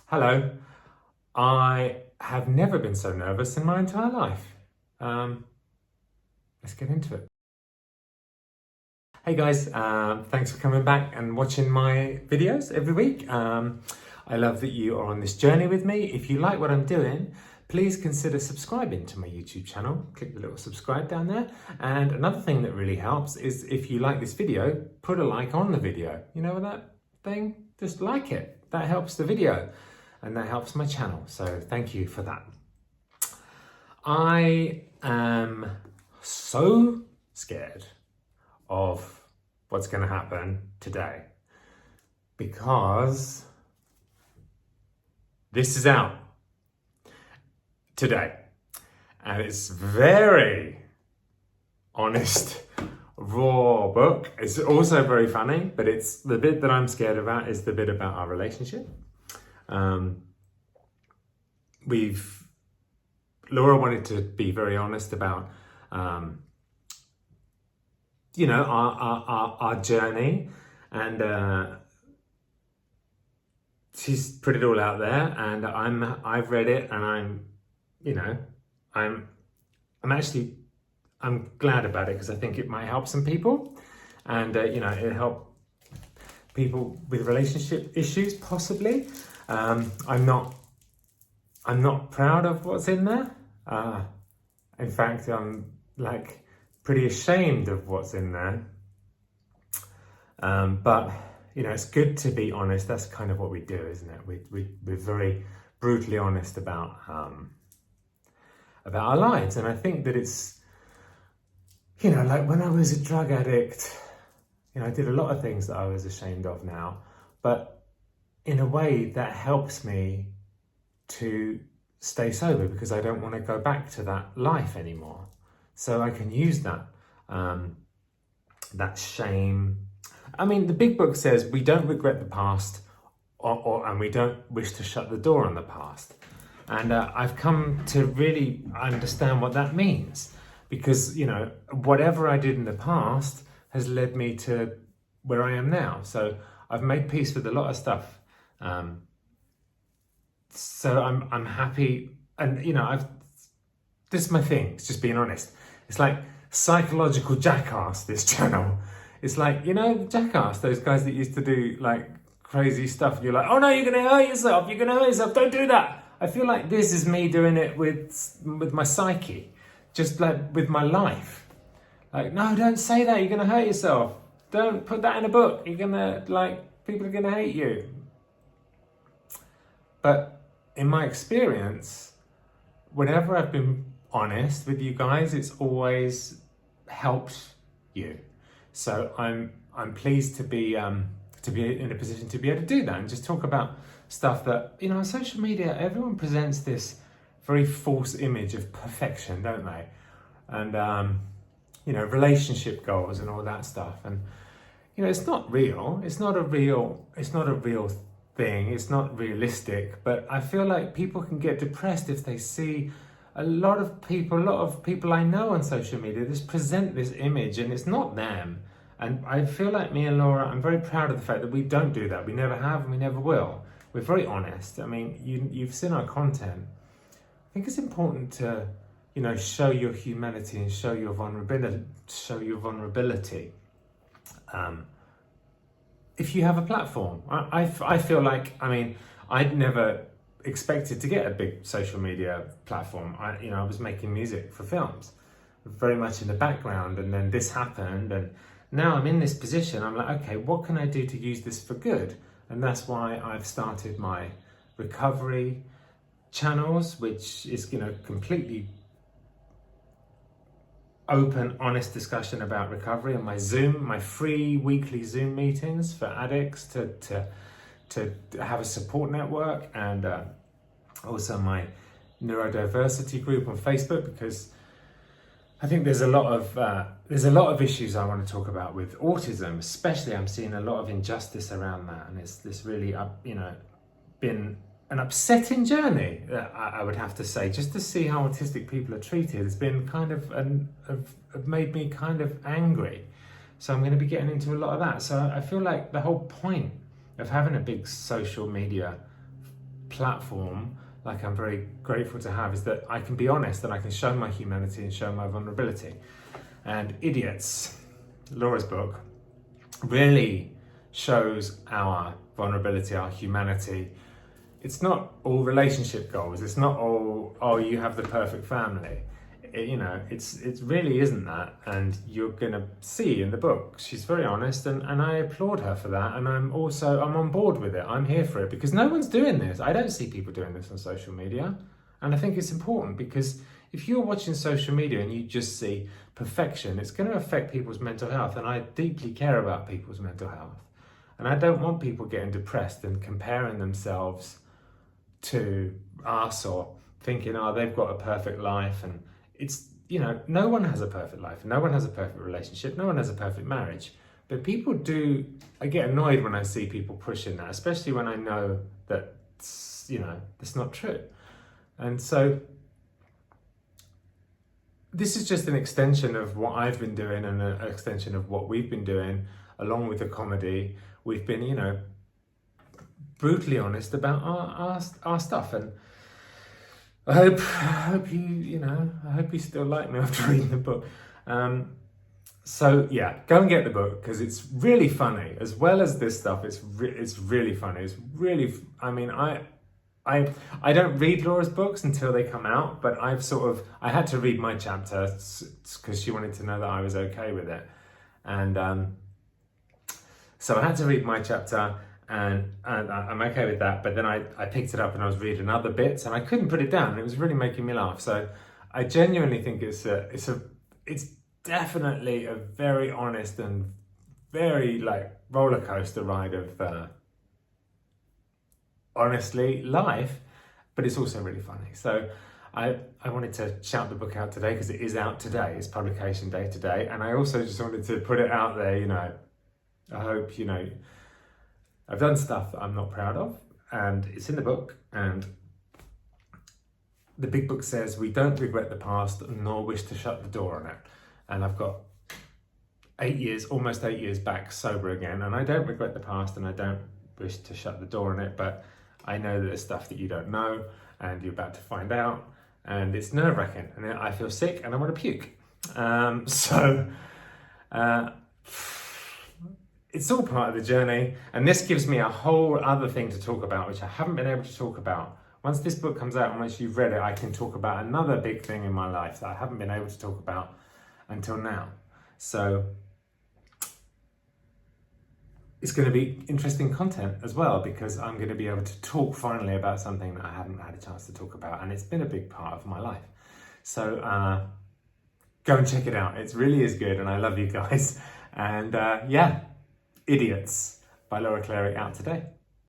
Hello. I have never been so nervous in my entire life. Um, let's get into it. Hey guys, thanks for coming back and watching my videos every week. I love that you are on this journey with me. If you like what I'm doing, please consider subscribing to my YouTube channel. Click the little subscribe down there. And another thing that really helps is if you like this video, put a like on the video. You know that thing? Just like it. That helps the video and that helps my channel. So thank you for that. I am so scared of what's going to happen today because this is out today and it's very honest, raw book. It's also very funny, but it's the bit that I'm scared about is the bit about our relationship. Laura wanted to be very honest about our journey, and she's put it all out there, and I've read it, and I'm glad about it because I think it might help some people, and it help people with relationship issues possibly. I'm not proud of what's in there. In fact, I'm pretty ashamed of what's in there. But it's good to be honest. That's kind of what we do, isn't it? We're very brutally honest about our lives, and I think that it's like when I was a drug addict, I did a lot of things that I was ashamed of now, but in a way that helps me to stay sober because I don't want to go back to that life anymore. So I can use that shame. I mean, the big book says we don't regret the past and we don't wish to shut the door on the past. And I've come to really understand what that means because, whatever I did in the past has led me to where I am now. So I've made peace with a lot of stuff. So I'm happy, and this is my thing. It's just being honest. It's like psychological jackass. This channel. It's like jackass. Those guys that used to do crazy stuff. And you're like, oh no, you're gonna hurt yourself. You're gonna hurt yourself. Don't do that. I feel like this is me doing it with my psyche, just with my life. No, don't say that. You're gonna hurt yourself. Don't put that in a book. You're gonna people are gonna hate you. But in my experience, whenever I've been honest with you guys, it's always helped you. So I'm pleased to be in a position to be able to do that and just talk about stuff that on social media everyone presents this very false image of perfection, don't they? And relationship goals and all that stuff, and it's not real. It's not a real thing. It's not realistic, but I feel like people can get depressed if they see a lot of people I know on social media just present this image and it's not them. And I feel like me and Laura, I'm very proud of the fact that we don't do that. We never have and we never will. We're very honest. I mean, you've seen our content. I think it's important to show your humanity and show your vulnerability. If you have a platform. I feel like, I'd never expected to get a big social media platform. I was making music for films, very much in the background, and then this happened, and now I'm in this position. I'm like, okay, what can I do to use this for good? And that's why I've started my recovery channels, which is completely open, honest discussion about recovery, and my free weekly Zoom meetings for addicts to have a support network, and also my neurodiversity group on Facebook, because I think there's a lot of issues I want to talk about with autism, especially. I'm seeing a lot of injustice around that, and it's this really been an upsetting journey, I would have to say, just to see how autistic people are treated. It's been kind of made me kind of angry. So I'm going to be getting into a lot of that. So I feel like the whole point of having a big social media platform, like I'm very grateful to have, is that I can be honest and I can show my humanity and show my vulnerability. And Idiots, Laura's book, really shows our vulnerability, our humanity. It's not all relationship goals. It's not all, oh, you have the perfect family. It really isn't that. And you're gonna see in the book, she's very honest, and I applaud her for that. And I'm on board with it. I'm here for it because no one's doing this. I don't see people doing this on social media. And I think it's important because if you're watching social media and you just see perfection, it's going to affect people's mental health. And I deeply care about people's mental health. And I don't want people getting depressed and comparing themselves to us or thinking, oh, they've got a perfect life. And it's, no one has a perfect life. No one has a perfect relationship. No one has a perfect marriage. But people do, I get annoyed when I see people pushing that, especially when I know that, that's not true. And so this is just an extension of what I've been doing and an extension of what we've been doing along with the comedy. We've been, brutally honest about our stuff. And I hope you still like me after reading the book. So yeah, go and get the book because it's really funny. As well as this stuff, it's really funny. It's really, I don't read Laura's books until they come out, but I had to read my chapter because she wanted to know that I was okay with it. And so I had to read my chapter and I'm okay with that. But then I picked it up and I was reading other bits and I couldn't put it down. It was really making me laugh. So I genuinely think it's definitely a very honest and very roller coaster ride of honestly life, but it's also really funny. So I wanted to shout the book out today because it is out today. It's publication day today. And I also just wanted to put it out there, I hope, I've done stuff that I'm not proud of and it's in the book. And the big book says we don't regret the past nor wish to shut the door on it. And I've got almost 8 years back sober again. And I don't regret the past and I don't wish to shut the door on it, but I know that there's stuff that you don't know and you're about to find out and it's nerve-wracking and I feel sick and I want to puke. It's all part of the journey and this gives me a whole other thing to talk about which I haven't been able to talk about. Once this book comes out and once you've read it, I can talk about another big thing in my life that I haven't been able to talk about until now. So it's going to be interesting content as well because I'm going to be able to talk finally about something that I haven't had a chance to talk about and it's been a big part of my life. So go and check it out. It really is good and I love you guys. And Idiots by Laura Clary out today.